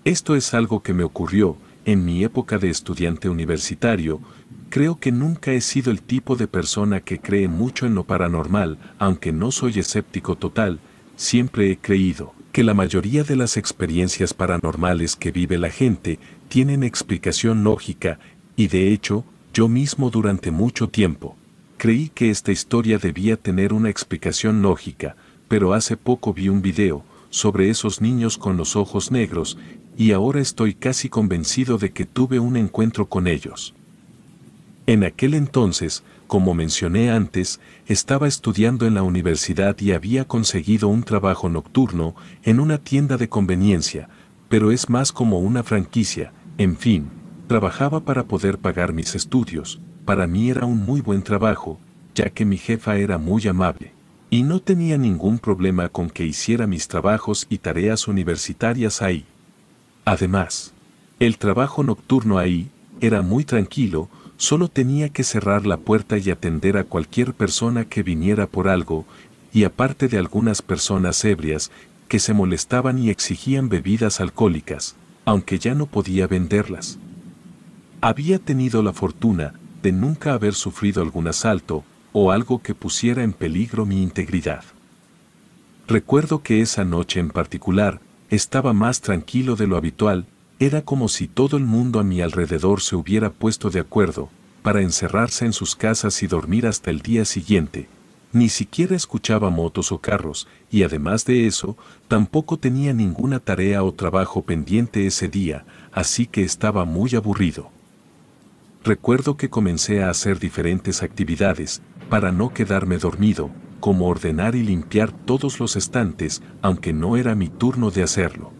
Esto es algo que me ocurrió en mi época de estudiante universitario. Creo que nunca he sido el tipo de persona que cree mucho en lo paranormal, aunque no soy escéptico total. Siempre he creído que la mayoría de las experiencias paranormales que vive la gente tienen explicación lógica, y de hecho, yo mismo durante mucho tiempo creí que esta historia debía tener una explicación lógica, pero hace poco vi un video sobre esos niños con los ojos negros, y ahora estoy casi convencido de que tuve un encuentro con ellos. En aquel entonces, como mencioné antes, estaba estudiando en la universidad y había conseguido un trabajo nocturno en una tienda de conveniencia, pero es más como una franquicia. En fin, trabajaba para poder pagar mis estudios. Para mí era un muy buen trabajo, ya que mi jefa era muy amable, y no tenía ningún problema con que hiciera mis trabajos y tareas universitarias ahí. Además, el trabajo nocturno ahí era muy tranquilo. Solo tenía que cerrar la puerta y atender a cualquier persona que viniera por algo, y aparte de algunas personas ebrias que se molestaban y exigían bebidas alcohólicas, aunque ya no podía venderlas. Había tenido la fortuna de nunca haber sufrido algún asalto o algo que pusiera en peligro mi integridad. Recuerdo que esa noche en particular estaba más tranquilo de lo habitual. Era como si todo el mundo a mi alrededor se hubiera puesto de acuerdo para encerrarse en sus casas y dormir hasta el día siguiente. Ni siquiera escuchaba motos o carros, y además de eso, tampoco tenía ninguna tarea o trabajo pendiente ese día, así que estaba muy aburrido. Recuerdo que comencé a hacer diferentes actividades para no quedarme dormido, como ordenar y limpiar todos los estantes, aunque no era mi turno de hacerlo.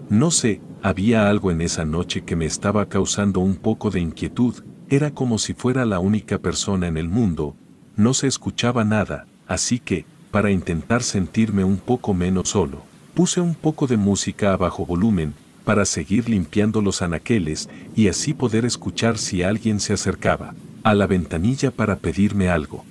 No sé, había algo en esa noche que me estaba causando un poco de inquietud. Era como si fuera la única persona en el mundo. No se escuchaba nada, así que, para intentar sentirme un poco menos solo, puse un poco de música a bajo volumen para seguir limpiando los anaqueles y así poder escuchar si alguien se acercaba a la ventanilla para pedirme algo.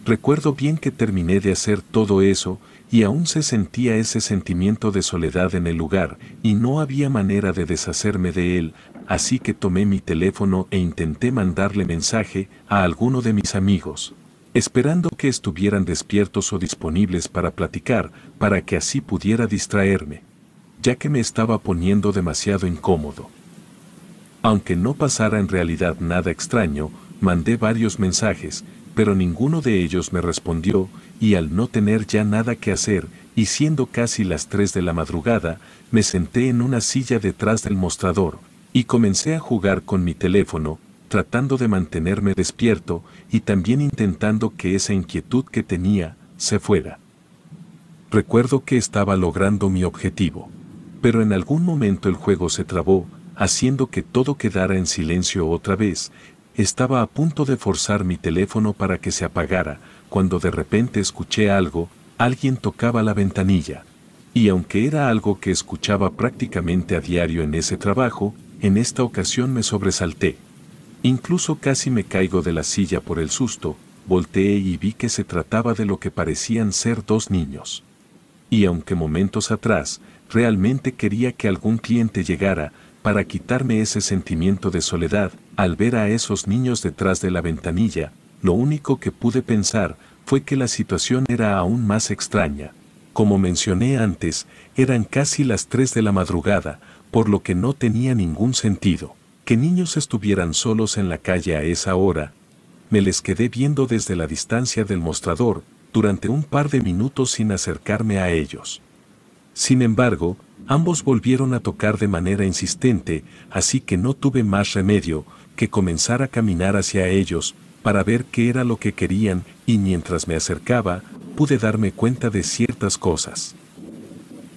Recuerdo bien que terminé de hacer todo eso, y aún se sentía ese sentimiento de soledad en el lugar, y no había manera de deshacerme de él, así que tomé mi teléfono e intenté mandarle mensaje a alguno de mis amigos, esperando que estuvieran despiertos o disponibles para platicar, para que así pudiera distraerme, ya que me estaba poniendo demasiado incómodo. Aunque no pasara en realidad nada extraño, mandé varios mensajes, pero ninguno de ellos me respondió, y al no tener ya nada que hacer, y siendo casi las 3 de la madrugada, me senté en una silla detrás del mostrador, y comencé a jugar con mi teléfono, tratando de mantenerme despierto, y también intentando que esa inquietud que tenía se fuera. Recuerdo que estaba logrando mi objetivo, pero en algún momento el juego se trabó, haciendo que todo quedara en silencio otra vez. Estaba a punto de forzar mi teléfono para que se apagara, cuando de repente escuché algo. Alguien tocaba la ventanilla. Y aunque era algo que escuchaba prácticamente a diario en ese trabajo, en esta ocasión me sobresalté. Incluso casi me caigo de la silla por el susto. Volteé y vi que se trataba de lo que parecían ser 2 niños. Y aunque momentos atrás, realmente quería que algún cliente llegara, para quitarme ese sentimiento de soledad, al ver a esos niños detrás de la ventanilla, lo único que pude pensar fue que la situación era aún más extraña. Como mencioné antes, eran casi las 3 de la madrugada, por lo que no tenía ningún sentido que niños estuvieran solos en la calle a esa hora. Me les quedé viendo desde la distancia del mostrador durante un par de minutos sin acercarme a ellos. Sin embargo, ambos volvieron a tocar de manera insistente, así que no tuve más remedio que comenzar a caminar hacia ellos para ver qué era lo que querían, y mientras me acercaba, pude darme cuenta de ciertas cosas.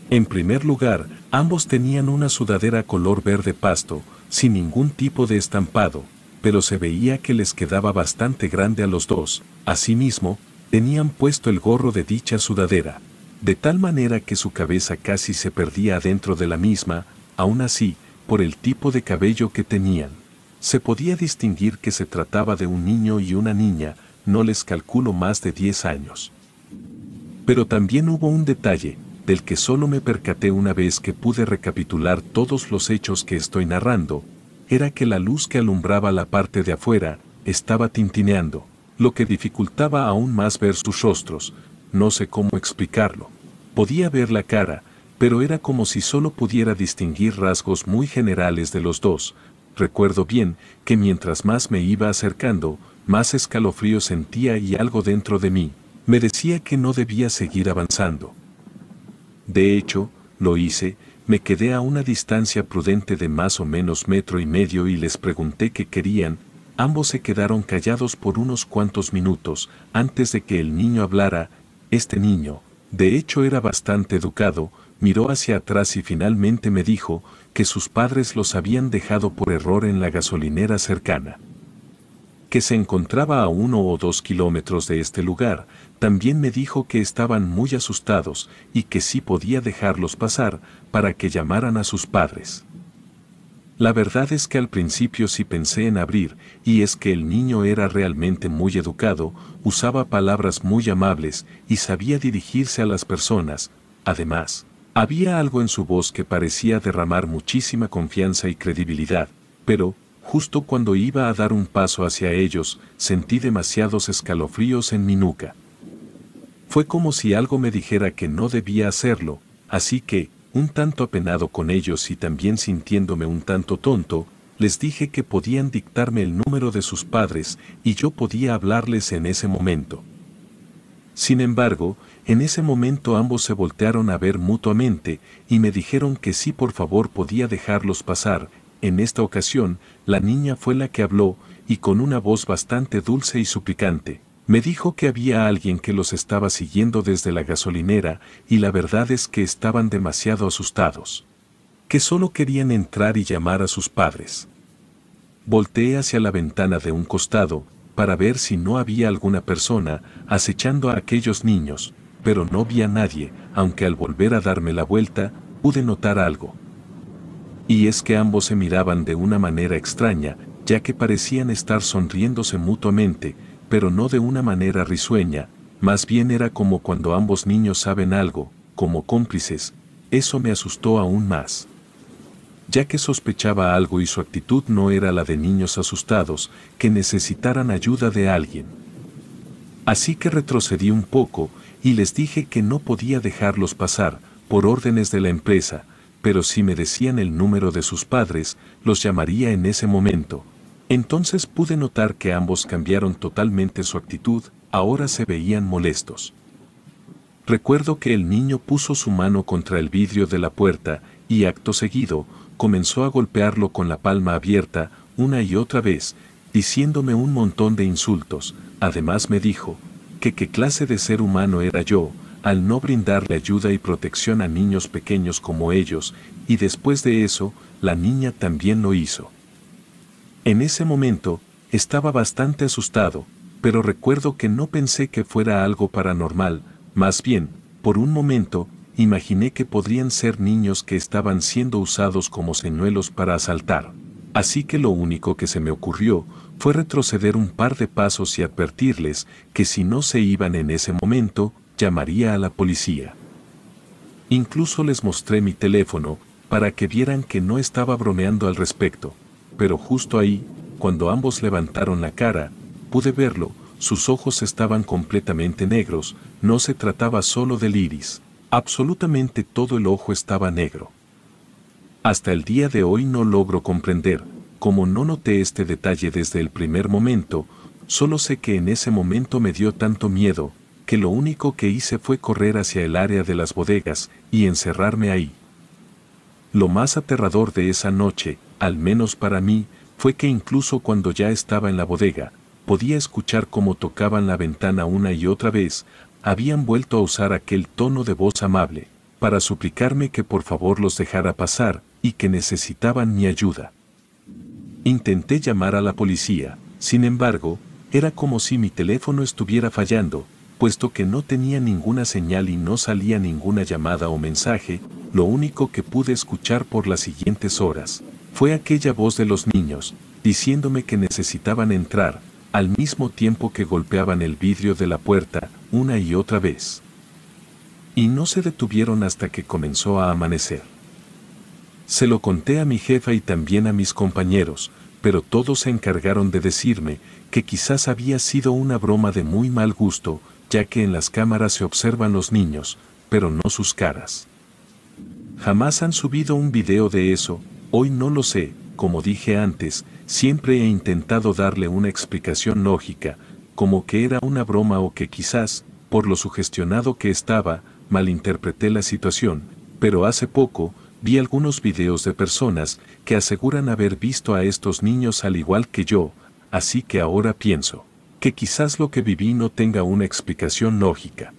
En primer lugar, ambos tenían una sudadera color verde pasto, sin ningún tipo de estampado, pero se veía que les quedaba bastante grande a los dos. Asimismo, tenían puesto el gorro de dicha sudadera, de tal manera que su cabeza casi se perdía dentro de la misma. Aún así, por el tipo de cabello que tenían, se podía distinguir que se trataba de un niño y una niña. No les calculo más de 10 años. Pero también hubo un detalle del que solo me percaté una vez que pude recapitular todos los hechos que estoy narrando, era que la luz que alumbraba la parte de afuera estaba tintineando, lo que dificultaba aún más ver sus rostros. No sé cómo explicarlo. Podía ver la cara, pero era como si solo pudiera distinguir rasgos muy generales de los dos. Recuerdo bien que mientras más me iba acercando, más escalofrío sentía y algo dentro de mí me decía que no debía seguir avanzando. De hecho, lo hice, me quedé a una distancia prudente de más o menos 1,5 metros y les pregunté qué querían. Ambos se quedaron callados por unos cuantos minutos antes de que el niño hablara. Este niño, de hecho era bastante educado, miró hacia atrás y finalmente me dijo que sus padres los habían dejado por error en la gasolinera cercana, que se encontraba a 1 o 2 kilómetros de este lugar. También me dijo que estaban muy asustados y que sí podía dejarlos pasar para que llamaran a sus padres. La verdad es que al principio sí pensé en abrir, y es que el niño era realmente muy educado, usaba palabras muy amables y sabía dirigirse a las personas. Además, había algo en su voz que parecía derramar muchísima confianza y credibilidad, pero, justo cuando iba a dar un paso hacia ellos, sentí demasiados escalofríos en mi nuca. Fue como si algo me dijera que no debía hacerlo, así que, un tanto apenado con ellos y también sintiéndome un tanto tonto, les dije que podían dictarme el número de sus padres y yo podía hablarles en ese momento. Sin embargo, en ese momento ambos se voltearon a ver mutuamente y me dijeron que sí, por favor podía dejarlos pasar. En esta ocasión, la niña fue la que habló y con una voz bastante dulce y suplicante. Me dijo que había alguien que los estaba siguiendo desde la gasolinera y la verdad es que estaban demasiado asustados, que solo querían entrar y llamar a sus padres. Volteé hacia la ventana de un costado para ver si no había alguna persona acechando a aquellos niños, pero no vi a nadie, aunque al volver a darme la vuelta pude notar algo. Y es que ambos se miraban de una manera extraña, ya que parecían estar sonriéndose mutuamente, pero no de una manera risueña, más bien era como cuando ambos niños saben algo, como cómplices. Eso me asustó aún más, ya que sospechaba algo y su actitud no era la de niños asustados, que necesitaran ayuda de alguien. Así que retrocedí un poco y les dije que no podía dejarlos pasar, por órdenes de la empresa, pero si me decían el número de sus padres, los llamaría en ese momento. Entonces pude notar que ambos cambiaron totalmente su actitud, ahora se veían molestos. Recuerdo que el niño puso su mano contra el vidrio de la puerta y acto seguido comenzó a golpearlo con la palma abierta una y otra vez, diciéndome un montón de insultos. Además me dijo que qué clase de ser humano era yo al no brindarle ayuda y protección a niños pequeños como ellos, y después de eso, la niña también lo hizo. En ese momento, estaba bastante asustado, pero recuerdo que no pensé que fuera algo paranormal, más bien, por un momento, imaginé que podrían ser niños que estaban siendo usados como señuelos para asaltar. Así que lo único que se me ocurrió fue retroceder un par de pasos y advertirles que si no se iban en ese momento, llamaría a la policía. Incluso les mostré mi teléfono, para que vieran que no estaba bromeando al respecto. Pero justo ahí, cuando ambos levantaron la cara, pude verlo, sus ojos estaban completamente negros, no se trataba solo del iris, absolutamente todo el ojo estaba negro. Hasta el día de hoy no logro comprender cómo no noté este detalle desde el primer momento, solo sé que en ese momento me dio tanto miedo, que lo único que hice fue correr hacia el área de las bodegas y encerrarme ahí. Lo más aterrador de esa noche, al menos para mí, fue que incluso cuando ya estaba en la bodega, podía escuchar cómo tocaban la ventana una y otra vez, habían vuelto a usar aquel tono de voz amable, para suplicarme que por favor los dejara pasar, y que necesitaban mi ayuda. Intenté llamar a la policía, sin embargo, era como si mi teléfono estuviera fallando, puesto que no tenía ninguna señal y no salía ninguna llamada o mensaje. Lo único que pude escuchar por las siguientes horas fue aquella voz de los niños, diciéndome que necesitaban entrar, al mismo tiempo que golpeaban el vidrio de la puerta, una y otra vez. Y no se detuvieron hasta que comenzó a amanecer. Se lo conté a mi jefa y también a mis compañeros, pero todos se encargaron de decirme que quizás había sido una broma de muy mal gusto, ya que en las cámaras se observan los niños, pero no sus caras. Jamás han subido un video de eso, hoy no lo sé, como dije antes, siempre he intentado darle una explicación lógica, como que era una broma o que quizás, por lo sugestionado que estaba, malinterpreté la situación, pero hace poco, vi algunos videos de personas que aseguran haber visto a estos niños al igual que yo, así que ahora pienso que quizás lo que viví no tenga una explicación lógica.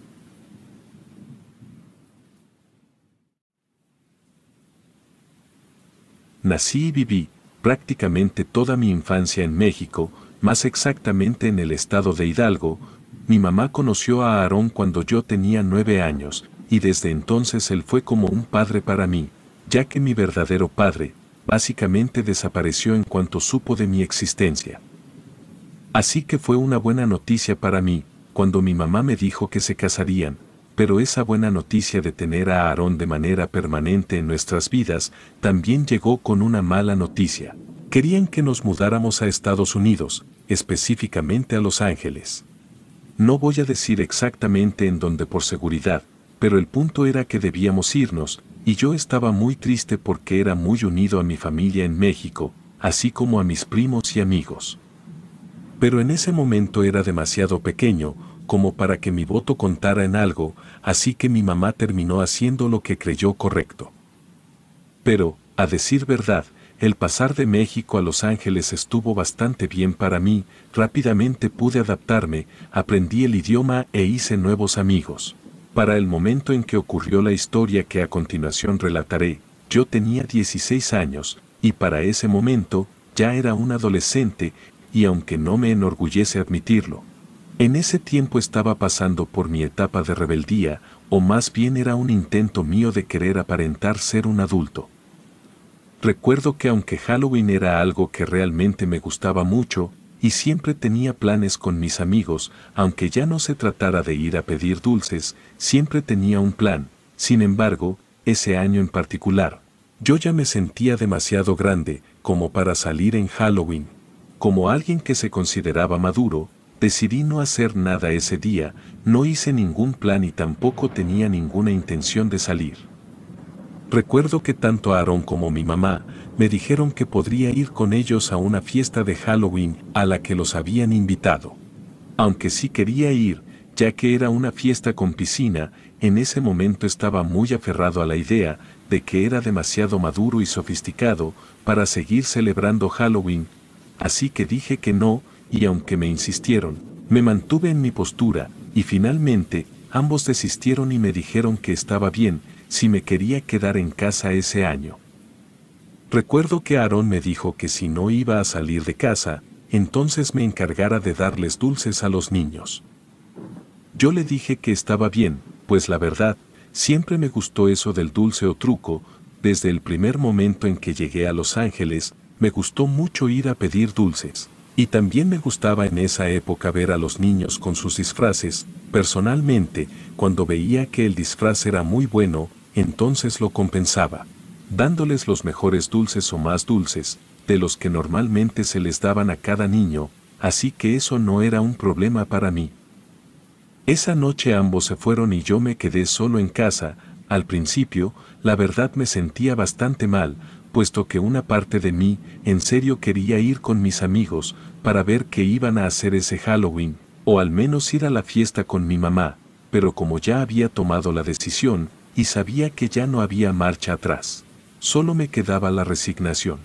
Nací y viví prácticamente toda mi infancia en México, más exactamente en el estado de Hidalgo. Mi mamá conoció a Aarón cuando yo tenía 9 años, y desde entonces él fue como un padre para mí, ya que mi verdadero padre, básicamente desapareció en cuanto supo de mi existencia. Así que fue una buena noticia para mí, cuando mi mamá me dijo que se casarían, pero esa buena noticia de tener a Aarón de manera permanente en nuestras vidas, también llegó con una mala noticia. Querían que nos mudáramos a Estados Unidos, específicamente a Los Ángeles. No voy a decir exactamente en dónde por seguridad, pero el punto era que debíamos irnos, y yo estaba muy triste porque era muy unido a mi familia en México, así como a mis primos y amigos. Pero en ese momento era demasiado pequeño, como para que mi voto contara en algo, así que mi mamá terminó haciendo lo que creyó correcto. Pero, a decir verdad, el pasar de México a Los Ángeles estuvo bastante bien para mí, rápidamente pude adaptarme, aprendí el idioma e hice nuevos amigos. Para el momento en que ocurrió la historia que a continuación relataré, yo tenía 16 años, y para ese momento, ya era un adolescente, y aunque no me enorgullece admitirlo, en ese tiempo estaba pasando por mi etapa de rebeldía, o más bien era un intento mío de querer aparentar ser un adulto. Recuerdo que aunque Halloween era algo que realmente me gustaba mucho, y siempre tenía planes con mis amigos, aunque ya no se tratara de ir a pedir dulces, siempre tenía un plan. Sin embargo, ese año en particular, yo ya me sentía demasiado grande como para salir en Halloween. Como alguien que se consideraba maduro, decidí no hacer nada ese día, no hice ningún plan y tampoco tenía ninguna intención de salir. Recuerdo que tanto Aarón como mi mamá me dijeron que podría ir con ellos a una fiesta de Halloween a la que los habían invitado. Aunque sí quería ir, ya que era una fiesta con piscina, en ese momento estaba muy aferrado a la idea de que era demasiado maduro y sofisticado para seguir celebrando Halloween, así que dije que no, y aunque me insistieron, me mantuve en mi postura, y finalmente, ambos desistieron y me dijeron que estaba bien, si me quería quedar en casa ese año. Recuerdo que Aarón me dijo que si no iba a salir de casa, entonces me encargara de darles dulces a los niños. Yo le dije que estaba bien, pues la verdad, siempre me gustó eso del dulce o truco. Desde el primer momento en que llegué a Los Ángeles, me gustó mucho ir a pedir dulces. Y también me gustaba en esa época ver a los niños con sus disfraces. Personalmente, cuando veía que el disfraz era muy bueno, entonces lo compensaba, dándoles los mejores dulces o más dulces, de los que normalmente se les daban a cada niño, así que eso no era un problema para mí. Esa noche ambos se fueron y yo me quedé solo en casa. Al principio, la verdad me sentía bastante mal, puesto que una parte de mí, en serio quería ir con mis amigos, para ver qué iban a hacer ese Halloween, o al menos ir a la fiesta con mi mamá, pero como ya había tomado la decisión, y sabía que ya no había marcha atrás, solo me quedaba la resignación.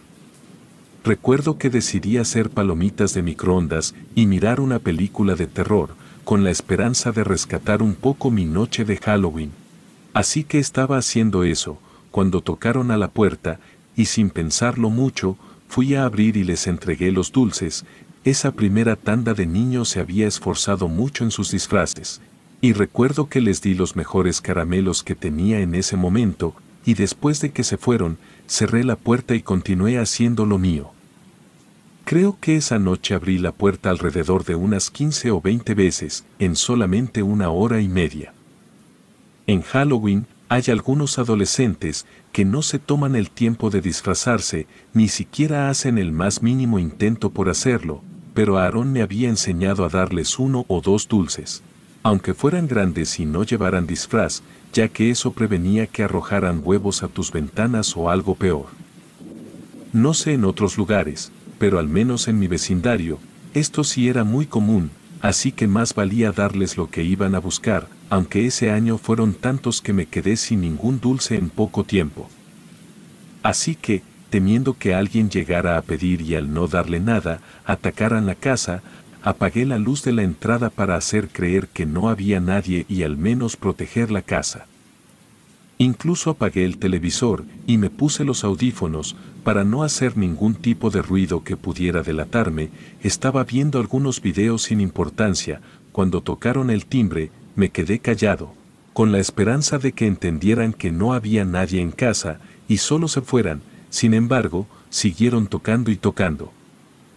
Recuerdo que decidí hacer palomitas de microondas y mirar una película de terror, con la esperanza de rescatar un poco mi noche de Halloween. Así que estaba haciendo eso, cuando tocaron a la puerta, y sin pensarlo mucho, fui a abrir y les entregué los dulces. Esa primera tanda de niños se había esforzado mucho en sus disfraces, y recuerdo que les di los mejores caramelos que tenía en ese momento, y después de que se fueron, cerré la puerta y continué haciendo lo mío. Creo que esa noche abrí la puerta alrededor de unas 15 o 20 veces, en solamente una hora y media. En Halloween, hay algunos adolescentes que no se toman el tiempo de disfrazarse, ni siquiera hacen el más mínimo intento por hacerlo, pero Aarón me había enseñado a darles 1 o 2 dulces, aunque fueran grandes y no llevaran disfraz, ya que eso prevenía que arrojaran huevos a tus ventanas o algo peor. No sé en otros lugares, pero al menos en mi vecindario, esto sí era muy común, así que más valía darles lo que iban a buscar, aunque ese año fueron tantos que me quedé sin ningún dulce en poco tiempo. Así que, temiendo que alguien llegara a pedir y al no darle nada, atacaran la casa, apagué la luz de la entrada para hacer creer que no había nadie y al menos proteger la casa. Incluso apagué el televisor y me puse los audífonos para no hacer ningún tipo de ruido que pudiera delatarme. Estaba viendo algunos videos sin importancia. Cuando tocaron el timbre, me quedé callado, con la esperanza de que entendieran que no había nadie en casa y solo se fueran. Sin embargo, siguieron tocando y tocando.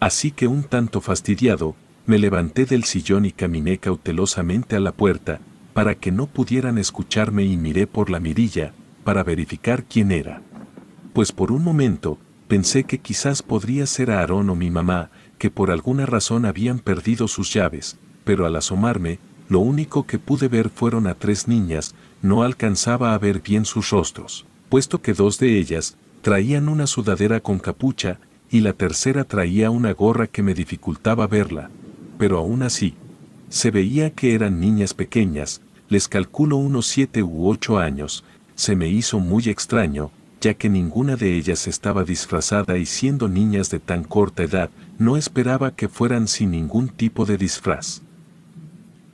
Así que un tanto fastidiado, me levanté del sillón y caminé cautelosamente a la puerta, para que no pudieran escucharme y miré por la mirilla, para verificar quién era. Pues por un momento, pensé que quizás podría ser Aarón o mi mamá, que por alguna razón habían perdido sus llaves, pero al asomarme, lo único que pude ver fueron a 3 niñas. No alcanzaba a ver bien sus rostros, puesto que 2 de ellas traían una sudadera con capucha, y la tercera traía una gorra que me dificultaba verla, pero aún así, se veía que eran niñas pequeñas. Les calculo unos 7 u 8 años. Se me hizo muy extraño, ya que ninguna de ellas estaba disfrazada y siendo niñas de tan corta edad, no esperaba que fueran sin ningún tipo de disfraz.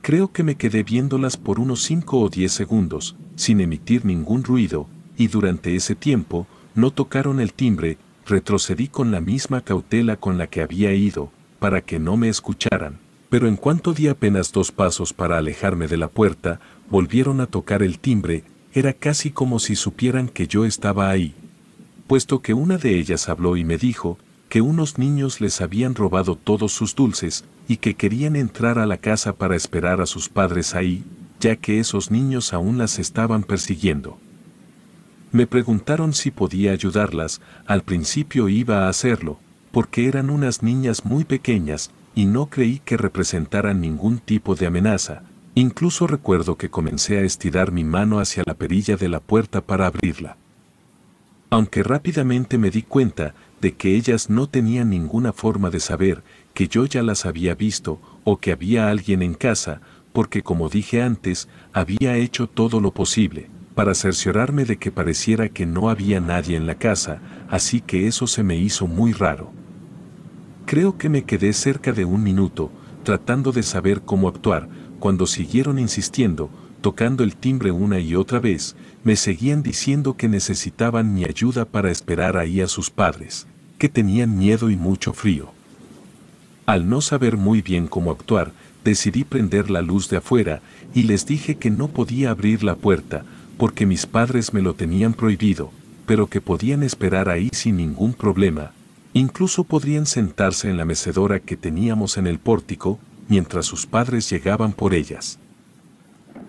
Creo que me quedé viéndolas por unos 5 o 10 segundos, sin emitir ningún ruido, y durante ese tiempo, no tocaron el timbre. Retrocedí con la misma cautela con la que había ido, para que no me escucharan. Pero en cuanto di apenas 2 pasos para alejarme de la puerta, volvieron a tocar el timbre. Era casi como si supieran que yo estaba ahí. Puesto que una de ellas habló y me dijo que unos niños les habían robado todos sus dulces y que querían entrar a la casa para esperar a sus padres ahí, ya que esos niños aún las estaban persiguiendo. Me preguntaron si podía ayudarlas. Al principio iba a hacerlo, porque eran unas niñas muy pequeñas, y no creí que representaran ningún tipo de amenaza. Incluso recuerdo que comencé a estirar mi mano hacia la perilla de la puerta para abrirla. Aunque rápidamente me di cuenta de que ellas no tenían ninguna forma de saber que yo ya las había visto o que había alguien en casa, porque como dije antes, había hecho todo lo posible para cerciorarme de que pareciera que no había nadie en la casa, así que eso se me hizo muy raro. Creo que me quedé cerca de 1 minuto, tratando de saber cómo actuar. Cuando siguieron insistiendo, tocando el timbre una y otra vez, me seguían diciendo que necesitaban mi ayuda para esperar ahí a sus padres, que tenían miedo y mucho frío. Al no saber muy bien cómo actuar, decidí prender la luz de afuera y les dije que no podía abrir la puerta, porque mis padres me lo tenían prohibido, pero que podían esperar ahí sin ningún problema. Incluso podrían sentarse en la mecedora que teníamos en el pórtico, mientras sus padres llegaban por ellas.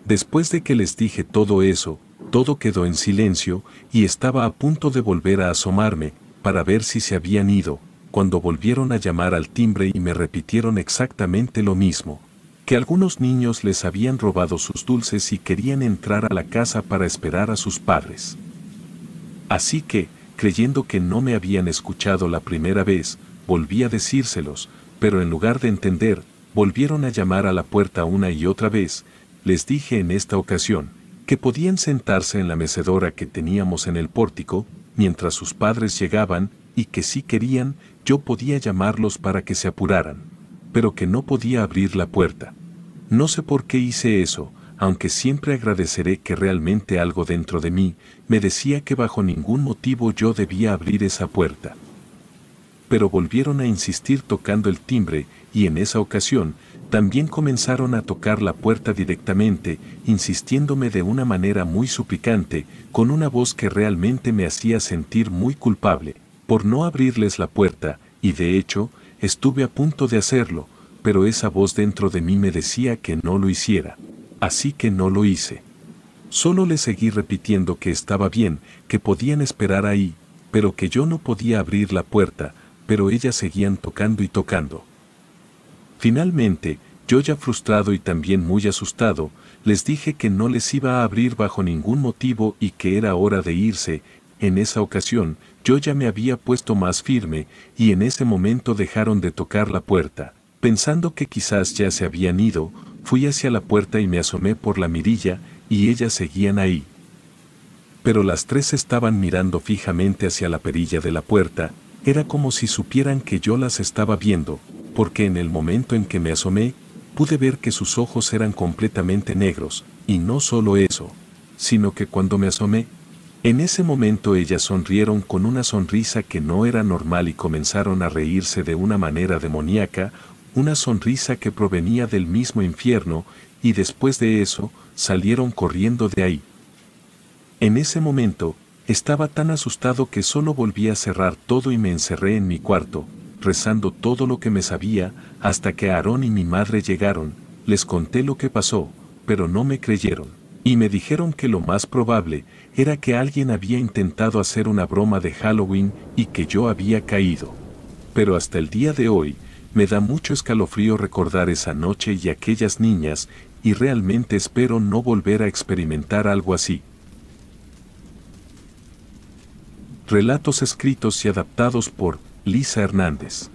Después de que les dije todo eso, todo quedó en silencio, y estaba a punto de volver a asomarme, para ver si se habían ido, cuando volvieron a llamar al timbre y me repitieron exactamente lo mismo, que algunos niños les habían robado sus dulces y querían entrar a la casa para esperar a sus padres. Así que, creyendo que no me habían escuchado la primera vez, volví a decírselos, pero en lugar de entender, volvieron a llamar a la puerta una y otra vez. Les dije en esta ocasión que podían sentarse en la mecedora que teníamos en el pórtico, mientras sus padres llegaban, y que si querían, yo podía llamarlos para que se apuraran, pero que no podía abrir la puerta. No sé por qué hice eso, aunque siempre agradeceré que realmente algo dentro de mí me decía que bajo ningún motivo yo debía abrir esa puerta. Pero volvieron a insistir tocando el timbre, y en esa ocasión también comenzaron a tocar la puerta directamente, insistiéndome de una manera muy suplicante, con una voz que realmente me hacía sentir muy culpable por no abrirles la puerta, y de hecho, estuve a punto de hacerlo, pero esa voz dentro de mí me decía que no lo hiciera. Así que no lo hice. Solo le seguí repitiendo que estaba bien, que podían esperar ahí, pero que yo no podía abrir la puerta, pero ellas seguían tocando y tocando. Finalmente, yo ya frustrado y también muy asustado, les dije que no les iba a abrir bajo ningún motivo y que era hora de irse. En esa ocasión, yo ya me había puesto más firme, y en ese momento dejaron de tocar la puerta. Pensando que quizás ya se habían ido, fui hacia la puerta y me asomé por la mirilla, y ellas seguían ahí. Pero las tres estaban mirando fijamente hacia la perilla de la puerta, era como si supieran que yo las estaba viendo, porque en el momento en que me asomé, pude ver que sus ojos eran completamente negros, y no solo eso, sino que cuando me asomé, en ese momento ellas sonrieron con una sonrisa que no era normal y comenzaron a reírse de una manera demoníaca, una sonrisa que provenía del mismo infierno, y después de eso, salieron corriendo de ahí. En ese momento, estaba tan asustado que solo volví a cerrar todo y me encerré en mi cuarto, rezando todo lo que me sabía, hasta que Aarón y mi madre llegaron. Les conté lo que pasó, pero no me creyeron, y me dijeron que lo más probable era que alguien había intentado hacer una broma de Halloween y que yo había caído. Pero hasta el día de hoy, me da mucho escalofrío recordar esa noche y aquellas niñas, y realmente espero no volver a experimentar algo así. Relatos escritos y adaptados por Lisa Hernández.